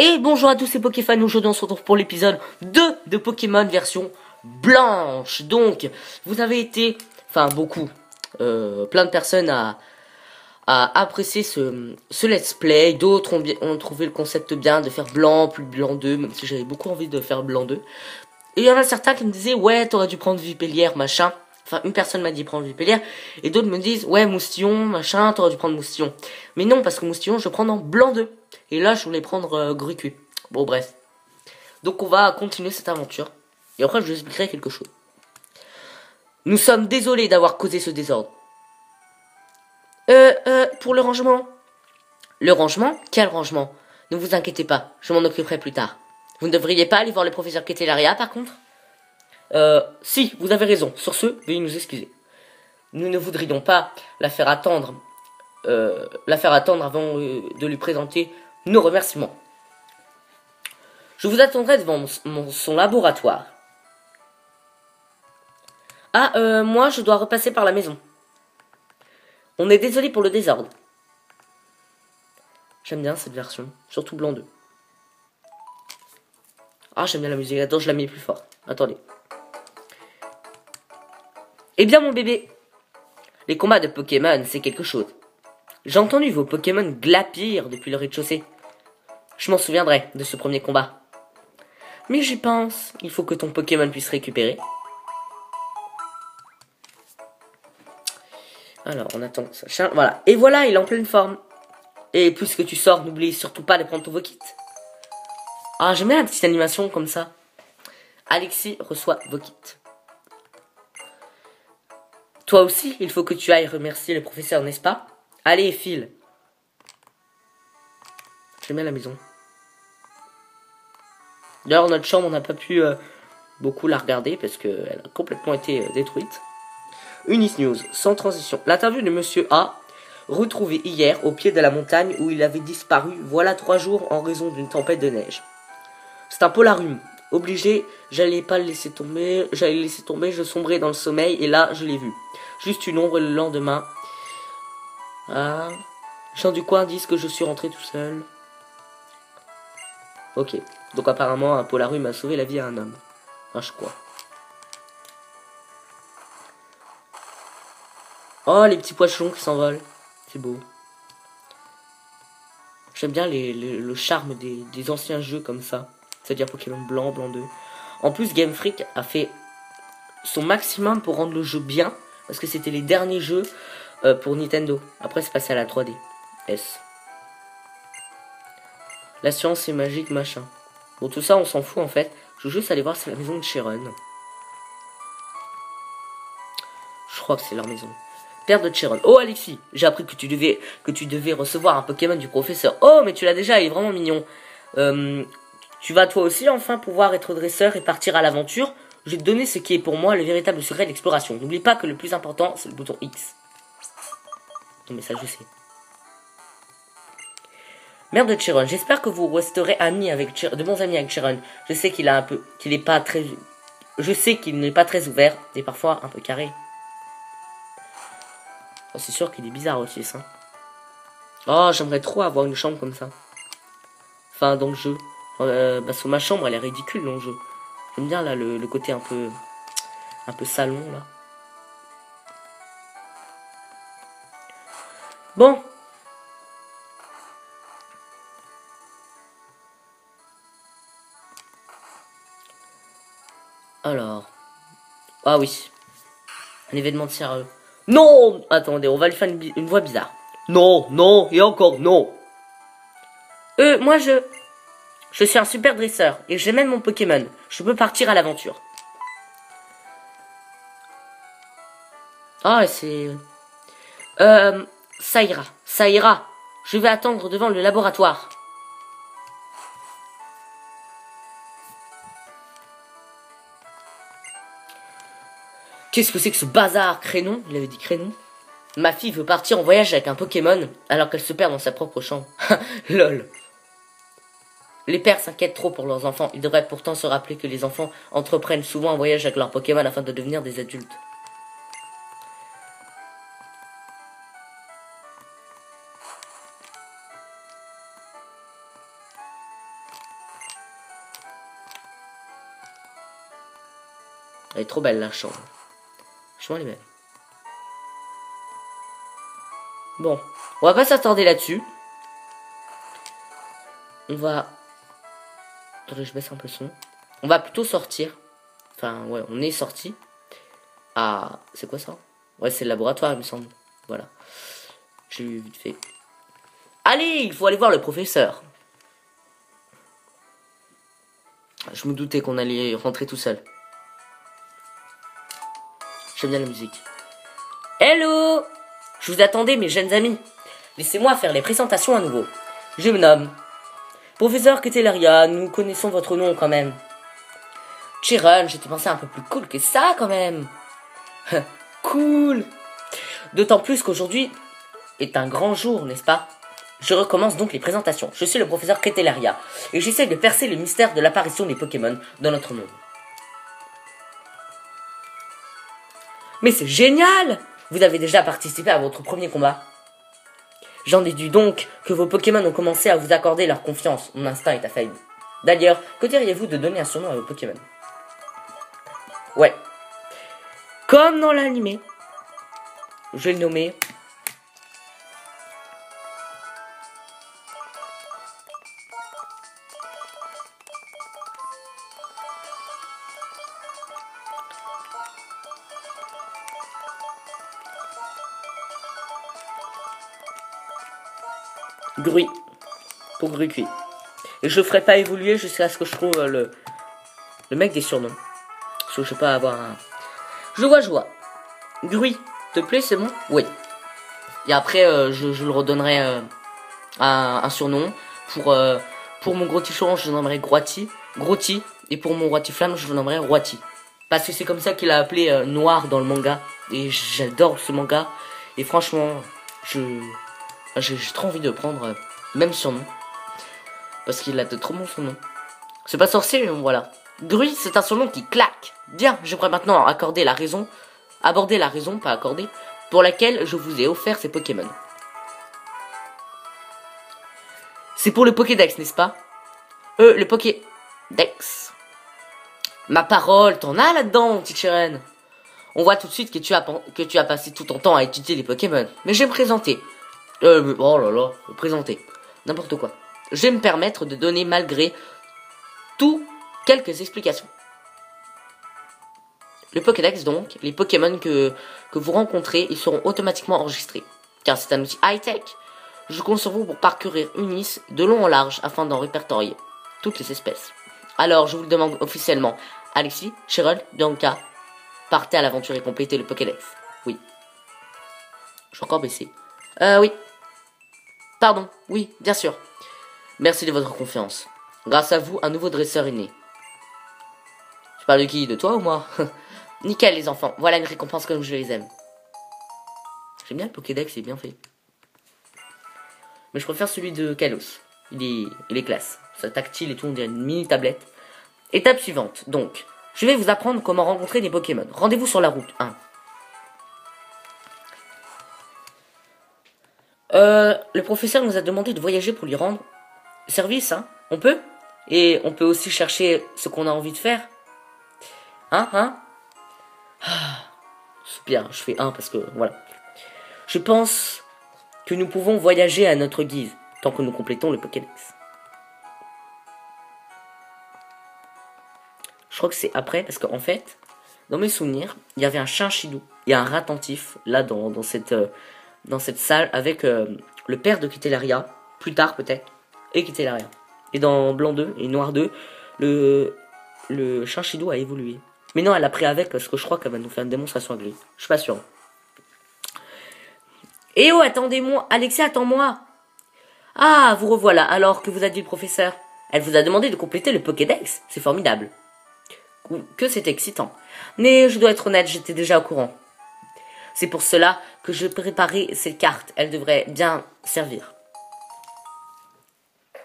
Et bonjour à tous ces Pokéfans, aujourd'hui on se retrouve pour l'épisode 2 de Pokémon version blanche. Donc, vous avez été, enfin beaucoup, plein de personnes à apprécier ce let's play. D'autres ont trouvé le concept bien de faire blanc, plus blanc 2, même si j'avais beaucoup envie de faire blanc 2. Et il y en a certains qui me disaient, ouais, t'aurais dû prendre Vipellière, machin. Enfin, une personne m'a dit prendre Vipellière, et d'autres me disent, ouais, Moustillon, machin, t'aurais dû prendre Moustillon. Mais non, parce que Moustillon, je prends en blanc 2. Et là, je voulais prendre Grucu. Bon, bref. Donc, on va continuer cette aventure. Et après, je vous expliquerai quelque chose. Nous sommes désolés d'avoir causé ce désordre. Pour le rangement. Le rangement? Quel rangement? Ne vous inquiétez pas, je m'en occuperai plus tard. Vous ne devriez pas aller voir le professeur Ketelaria, par contre? Si, vous avez raison. Sur ce, veuillez nous excuser. Nous ne voudrions pas la faire attendre avant de lui présenter nos remerciements. Je vous attendrai devant son laboratoire. Ah, moi, je dois repasser par la maison. On est désolé pour le désordre. J'aime bien cette version, surtout blanc 2. Ah, j'aime bien la musique. Attends, je la mets plus fort. Attendez. Eh bien, mon bébé, les combats de Pokémon, c'est quelque chose. J'ai entendu vos Pokémon glapir depuis le rez-de-chaussée. Je m'en souviendrai de ce premier combat. Mais j'y pense, il faut que ton Pokémon puisse récupérer. Alors, on attend que ça charge. Voilà. Et voilà, il est en pleine forme. Et puisque tu sors, n'oublie surtout pas de prendre ton Vokit. Ah, j'aime bien la petite animation comme ça. Alexis reçoit Vokit. Toi aussi, il faut que tu ailles remercier le professeur, n'est-ce pas? Allez, file. J'aime bien la maison. D'ailleurs, notre chambre, on n'a pas pu beaucoup la regarder parce qu'elle a complètement été détruite. Unis News, sans transition. L'interview de Monsieur A, retrouvé hier au pied de la montagne où il avait disparu voilà 3 jours en raison d'une tempête de neige. C'est un polarum. Obligé, j'allais le laisser tomber, je sombrais dans le sommeil et là, je l'ai vu. Juste une ombre le lendemain. Ah, les gens du coin disent que je suis rentré tout seul. Ok, donc apparemment un polarum a sauvé la vie à un homme. Enfin, je crois. Oh, les petits poissons qui s'envolent. C'est beau. J'aime bien le charme des anciens jeux comme ça. C'est-à-dire Pokémon blanc, blanc 2. En plus, Game Freak a fait son maximum pour rendre le jeu bien. Parce que c'était les derniers jeux pour Nintendo. Après, c'est passé à la 3D. S. La science est magique, machin. Bon, tout ça, on s'en fout en fait. Je veux juste aller voir si c'est la maison de Sharon. Je crois que c'est leur maison. Père de Sharon. Oh Alexis, j'ai appris que tu devais recevoir un Pokémon du professeur. Oh, mais tu l'as déjà, il est vraiment mignon. Tu vas toi aussi enfin pouvoir être dresseur et partir à l'aventure. Je vais te donner ce qui est pour moi le véritable secret de l'exploration. N'oublie pas que le plus important, c'est le bouton X. Non mais ça je sais. Mère de Chiron, j'espère que vous resterez amis avec de bons amis avec Chiron. Je sais qu'il n'est pas très ouvert et parfois un peu carré. Oh, c'est sûr qu'il est bizarre aussi ça. Oh, j'aimerais trop avoir une chambre comme ça. Enfin, dans le jeu. Parce que ma chambre, elle est ridicule dans le jeu. J'aime bien là le côté un peu salon là. Bon. Alors. Ah oui. Un événement de sérieux. Non! Attendez, on va lui faire une voix bizarre. Non, non, et encore non. Moi je suis un super dresseur et j'ai même mon Pokémon. Je peux partir à l'aventure. Ah, c'est... ça ira, ça ira. Je vais attendre devant le laboratoire. Qu'est-ce que c'est que ce bazar? Crénon? Il avait dit Crénon. Ma fille veut partir en voyage avec un Pokémon alors qu'elle se perd dans sa propre chambre. Lol. Les pères s'inquiètent trop pour leurs enfants. Ils devraient pourtant se rappeler que les enfants entreprennent souvent un voyage avec leurs Pokémon afin de devenir des adultes. Elle est trop belle la chambre. Franchement, elle est belle. Bon, on va pas s'attarder là-dessus. On va... Attendez, je baisse un peu le son. On va plutôt sortir. Enfin, ouais, on est sorti. Ah, c'est quoi ça? Ouais, c'est le laboratoire, il me semble. Voilà. J'ai vu vite fait. Allez, il faut aller voir le professeur. Je me doutais qu'on allait rentrer tout seul. J'aime bien la musique. Hello! Je vous attendais, mes jeunes amis. Laissez-moi faire les présentations à nouveau. Je me nomme Professeur Ketelaria, nous connaissons votre nom quand même. Chiron, j'étais pensé un peu plus cool que ça quand même. Cool! D'autant plus qu'aujourd'hui est un grand jour, n'est-ce pas? Je recommence donc les présentations. Je suis le professeur Ketelaria et j'essaie de percer le mystère de l'apparition des Pokémon dans notre monde. Mais c'est génial! Vous avez déjà participé à votre premier combat. J'en déduis donc que vos Pokémon ont commencé à vous accorder leur confiance. Mon instinct est affaibli. D'ailleurs, que diriez-vous de donner un surnom à vos Pokémon? Ouais. Comme dans l'animé. Je vais le nommer... Gruy. Pour Gruy. Et je le ferai pas évoluer jusqu'à ce que je trouve le mec des surnoms. Parce que je sais pas avoir un... Je vois. Gruy. Te plaît, c'est bon? Oui. Et après, je le redonnerai un surnom. Pour mon Grottichon, je le nommerai Grotty. Et pour mon Roitiflamme, je le nommerai Roiti. Parce que c'est comme ça qu'il a appelé Noir dans le manga. Et j'adore ce manga. Et franchement, j'ai trop envie de prendre le même surnom. Parce qu'il a de trop bons surnoms. C'est pas sorcier, mais bon, voilà. Gruy, c'est un surnom qui claque. Bien, j'aimerais maintenant aborder la raison, pas accorder, pour laquelle je vous ai offert ces Pokémon. C'est pour le Pokédex, n'est-ce pas? Le Pokédex. Ma parole, t'en as là-dedans, petit Chiron. On voit tout de suite que tu as passé tout ton temps à étudier les Pokémon. Mais je vais me présenter. Oh là là, me présenter. N'importe quoi. Je vais me permettre de donner malgré tout quelques explications. Le Pokédex donc, les Pokémon que vous rencontrez, ils seront automatiquement enregistrés. Car c'est un outil high-tech. Je compte sur vous pour parcourir Unis de long en large afin d'en répertorier toutes les espèces. Alors je vous le demande officiellement. Alexis, Chiron, Bianca, partez à l'aventure et complétez le Pokédex. Oui. Je suis encore baissé. Oui. Pardon, oui, bien sûr. Merci de votre confiance. Grâce à vous, un nouveau dresseur est né. Tu parles de qui? De toi ou moi? Nickel les enfants, voilà une récompense comme je les aime. J'aime bien le Pokédex, il est bien fait. Mais je préfère celui de Kalos. Il est classe. C'est tactile et tout, on dirait une mini tablette. Étape suivante, donc. Je vais vous apprendre comment rencontrer des Pokémon. Rendez-vous sur la route 1. Le professeur nous a demandé de voyager pour lui rendre service, hein. On peut? Et on peut aussi chercher ce qu'on a envie de faire. Hein? C'est bien, je fais 1 parce que, voilà. Je pense que nous pouvons voyager à notre guise, tant que nous complétons le Pokédex. Je crois que c'est après, parce qu'en fait, dans mes souvenirs, il y avait un Chinchidou et un Ratentif, là, dans cette salle, avec le père de Ketelaria, plus tard peut-être, et Ketelaria. Et dans Blanc 2 et Noir 2, le Chinchidou a évolué. Mais non, elle a pris avec, parce que je crois qu'elle va nous faire une démonstration avec lui. Je suis pas sûr. Eh oh, attendez-moi, Alexis, attends-moi. Ah, vous revoilà, alors que vous a dit le professeur? Elle vous a demandé de compléter le Pokédex, c'est formidable. Que c'est excitant. Mais je dois être honnête, j'étais déjà au courant. C'est pour cela que je préparais ces cartes, elles devraient bien servir.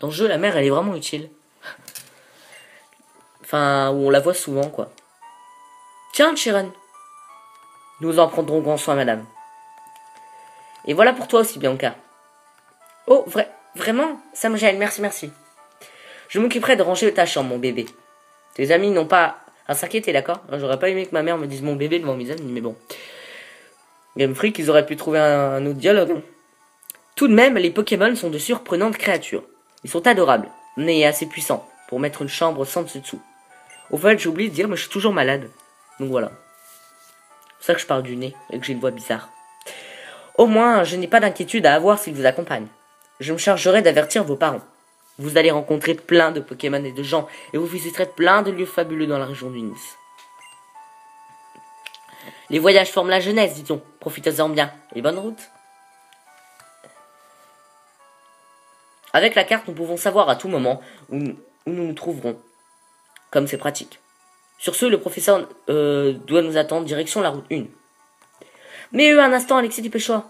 Dans le jeu, la mère, elle est vraiment utile. Enfin, où on la voit souvent, quoi. Tiens, Chiron. Nous en prendrons grand soin, madame. Et voilà pour toi aussi, Bianca. Oh, vraiment? Ça me gêne, merci. Je m'occuperai de ranger ta chambre, mon bébé. Tes amis n'ont pas à s'inquiéter, d'accord? J'aurais pas aimé que ma mère me dise mon bébé devant mes amis, mais bon. Game Freak, ils auraient pu trouver un autre dialogue. Hein. Tout de même, les Pokémon sont de surprenantes créatures. Ils sont adorables, mais assez puissants, pour mettre une chambre sans dessus-dessous. Au fait, j'ai oublié de dire, mais je suis toujours malade. Donc voilà. C'est pour ça que je parle du nez, et que j'ai une voix bizarre. Au moins, je n'ai pas d'inquiétude à avoir s'ils vous accompagnent. Je me chargerai d'avertir vos parents. Vous allez rencontrer plein de Pokémon et de gens, et vous visiterez plein de lieux fabuleux dans la région du Nice. Les voyages forment la jeunesse, dit-on. Profitez-en bien, et bonne route. Avec la carte, nous pouvons savoir à tout moment où nous nous trouverons. Comme c'est pratique. Sur ce, le professeur doit nous attendre direction la route 1. Mais un instant, Alexis Dépêche-toi.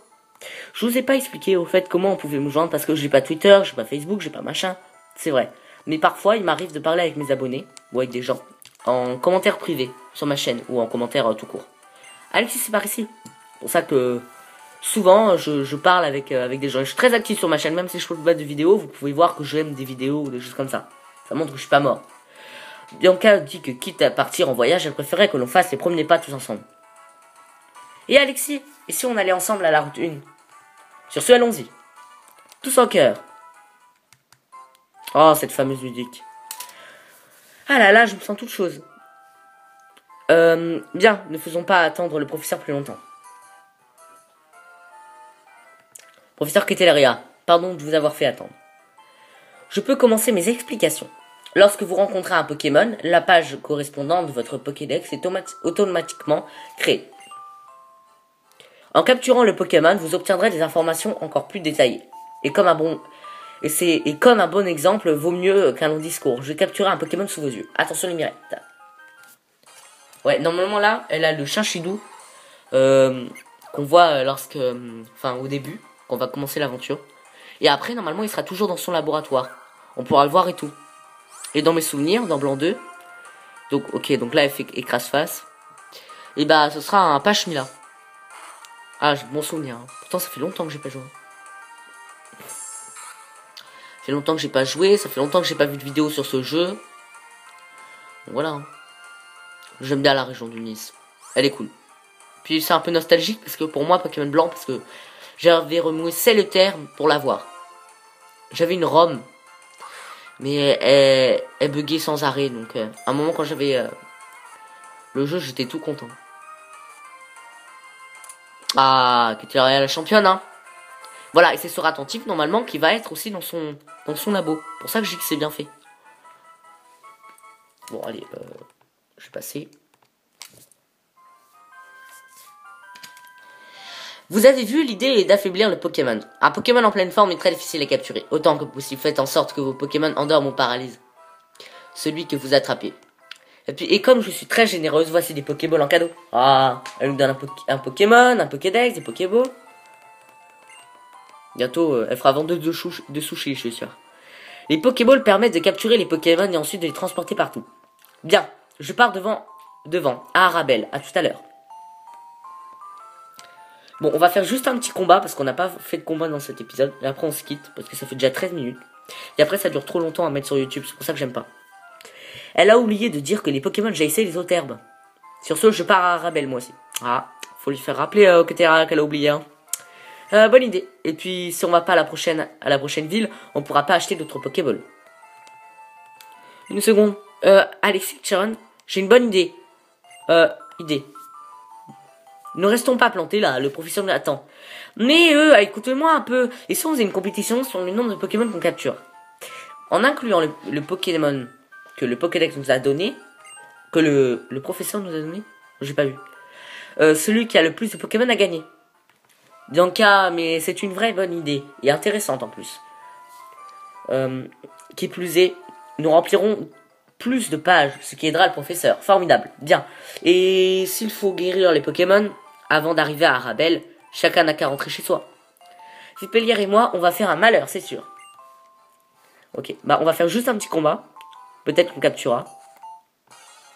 Je vous ai pas expliqué au fait comment on pouvait me joindre parce que j'ai pas Twitter, j'ai pas Facebook, j'ai pas machin. C'est vrai. Mais parfois, il m'arrive de parler avec mes abonnés ou avec des gens en commentaire privé sur ma chaîne ou en commentaire tout court. Alexis, c'est par ici. C'est pour ça que souvent, je parle avec des gens. Je suis très actif sur ma chaîne, même si je fais pas de vidéos. Vous pouvez voir que j'aime des vidéos ou des choses comme ça. Ça montre que je suis pas mort. Bianca dit que quitte à partir en voyage, elle préférait que l'on fasse les premiers pas tous ensemble. Et Alexis, et si on allait ensemble à la route 1? Sur ce, allons-y. Tous en cœur. Oh, cette fameuse musique. Ah là là, je me sens toute chose. Bien, ne faisons pas attendre le professeur plus longtemps. Professeur Keteleria, pardon de vous avoir fait attendre. Je peux commencer mes explications. Lorsque vous rencontrez un Pokémon, la page correspondante de votre Pokédex est automatiquement créée. En capturant le Pokémon, vous obtiendrez des informations encore plus détaillées. Et comme un bon exemple, vaut mieux qu'un long discours. Je vais capturer un Pokémon sous vos yeux. Attention les mirettes. Ouais, normalement là, elle a le Chinchidou qu'on voit au début, qu'on va commencer l'aventure. Et après, normalement, il sera toujours dans son laboratoire. On pourra le voir et tout. Et dans mes souvenirs, dans Blanc 2, donc ok, donc là elle fait écrase-face. Et bah ce sera un Pachmila. Ah, j'ai de bons souvenirs. Hein. Pourtant ça fait longtemps que j'ai pas joué. Ça fait longtemps que j'ai pas joué, ça fait longtemps que j'ai pas vu de vidéo sur ce jeu. Donc voilà. Hein. J'aime bien la région du Nice. Elle est cool. Puis c'est un peu nostalgique parce que pour moi Pokémon Blanc, parce que j'avais remué c'est le terme pour l'avoir. J'avais une ROM. Mais elle buguait sans arrêt. Donc, à un moment, quand j'avais le jeu, j'étais tout content. Ah, Keteleria la championne, hein. Voilà, et c'est ce attentif, normalement, qui va être aussi dans son labo. Pour ça que je dis que c'est bien fait. Bon, allez, je vais passer. Vous avez vu, l'idée est d'affaiblir le Pokémon. Un Pokémon en pleine forme est très difficile à capturer. Autant que possible, faites en sorte que vos Pokémon endorment ou paralysent celui que vous attrapez. Et comme je suis très généreuse, voici des Pokéballs en cadeau. Ah, elle nous donne un Pokémon, un Pokédex, des Pokéballs. Bientôt, elle fera vendeuse de sushi, je suis sûr. Les Pokéballs permettent de capturer les Pokémon et ensuite de les transporter partout. Bien, je pars devant à Arabelle. À tout à l'heure. Bon, on va faire juste un petit combat parce qu'on n'a pas fait de combat dans cet épisode. Et après, on se quitte parce que ça fait déjà 13 minutes. Et après, ça dure trop longtemps à mettre sur YouTube. C'est pour ça que j'aime pas. Elle a oublié de dire que les Pokémon jaillissaient les autres herbes. Sur ce, je pars à Arabelle, moi aussi. Ah, faut lui faire rappeler que qu'elle a oublié. Hein. Bonne idée. Et puis, si on va pas à la prochaine ville, on pourra pas acheter d'autres Pokéballs. Une seconde. Alexis, Sharon, j'ai une bonne idée. Idée. Ne restons pas plantés là, le professeur nous attend. Mais écoutez-moi un peu. Et si on faisait une compétition sur le nombre de Pokémon qu'on capture? En incluant le Pokémon que le Pokédex nous a donné, que le professeur nous a donné, j'ai pas vu. Celui qui a le plus de Pokémon a gagné. Bianca, mais c'est une vraie bonne idée, et intéressante en plus. Qui plus est, nous remplirons plus de pages, ce qui aidera le professeur. Formidable, bien. Et s'il faut guérir les Pokémon, avant d'arriver à Arabelle, chacun n'a qu'à rentrer chez soi. Zipelière et moi, on va faire un malheur, c'est sûr. Ok, bah on va faire juste un petit combat. Peut-être qu'on capturera.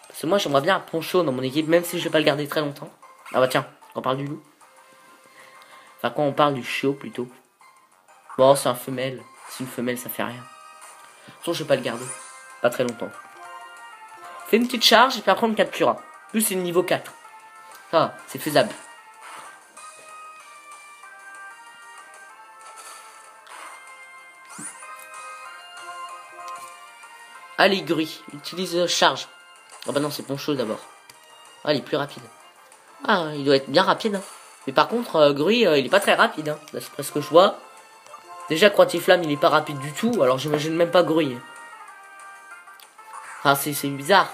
Parce que moi, j'aimerais bien un Poncho dans mon équipe, même si je vais pas le garder très longtemps. Ah bah tiens, on parle du loup. Enfin, quand on parle du chiot, plutôt. Bon, c'est un femelle. C'est une femelle, ça fait rien. De toute façon, je vais pas le garder. Pas très longtemps. fait une petite charge et puis après on le capture. Plus c'est le niveau 4. Ça va, c'est faisable. Allez, Gris, utilise charge. Oh bah non, c'est Poncho d'abord. Ah, il est plus rapide. Ah, il doit être bien rapide. Hein. Mais par contre, Gris, il est pas très rapide. Hein. Là, c'est presque ce que je vois. Déjà, Croatiflamme, il est pas rapide du tout. Alors, j'imagine même pas Gris. Enfin, c'est bizarre.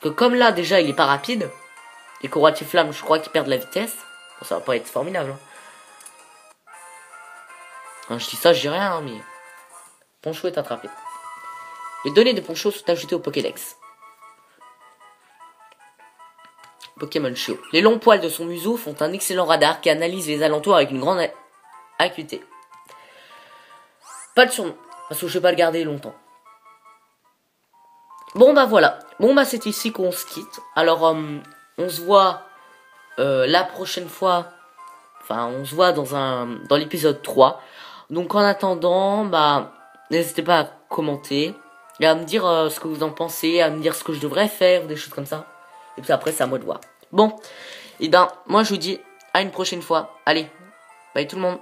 Que comme là, déjà, il est pas rapide. Et Croatiflamme, je crois qu'il perd de la vitesse. Bon, ça va pas être formidable. Hein. Enfin, je dis ça, je dis rien, hein, mais... Poncho est attrapé. Les données de Poncho sont ajoutées au Pokédex. Pokémon Show. Les longs poils de son museau font un excellent radar qui analyse les alentours avec une grande acuité. Pas de surnom, parce que je vais pas le garder longtemps. Bon bah voilà. Bon bah c'est ici qu'on se quitte. Alors on se voit la prochaine fois. Enfin on se voit dans l'épisode 3. Donc en attendant, bah n'hésitez pas à commenter. Et à me dire ce que vous en pensez, à me dire ce que je devrais faire, des choses comme ça. Et puis après c'est à moi de voir. Bon, et ben moi je vous dis à une prochaine fois. Allez, bye tout le monde.